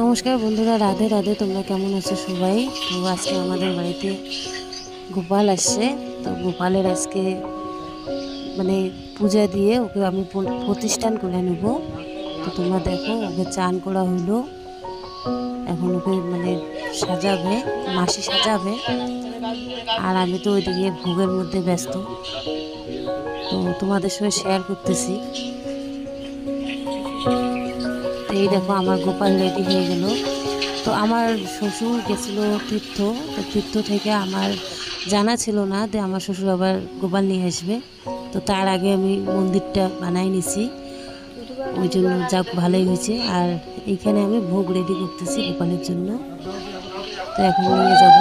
নমস্কার বন্ধুরা, রাধে রাধে। তোমরা কেমন আছো সবাই? তো আজকে আমাদের বাড়িতে গোপাল আসছে। তো গোপালের আজকে মানে পূজা দিয়ে ওকে আমি প্রতিষ্ঠান করে নেব। তো তোমরা দেখো, ওকে চান করা হলো, এখন ওকে সাজাবে, মাসি সাজাবে। আর আমি তো ওইদিকে ভোগের মধ্যে ব্যস্ত, তো তোমাদের সঙ্গে শেয়ার করতেছি। তো এই দেখো, আমার গোপাল রেডি হয়ে গেল। তো আমার শ্বশুর গেছিল তীর্থ। তো তীর্থ থেকে আমার জানা ছিল না যে আমার শ্বশুর আবার গোপাল নিয়ে আসবে। তো তার আগে আমি মন্দিরটা বানাই নিছি, ওই জন্য যাক ভালোই হয়েছে। আর এইখানে আমি ভোগ রেডি করতেছি গোপালের জন্য। তো এখন নিয়ে যাব।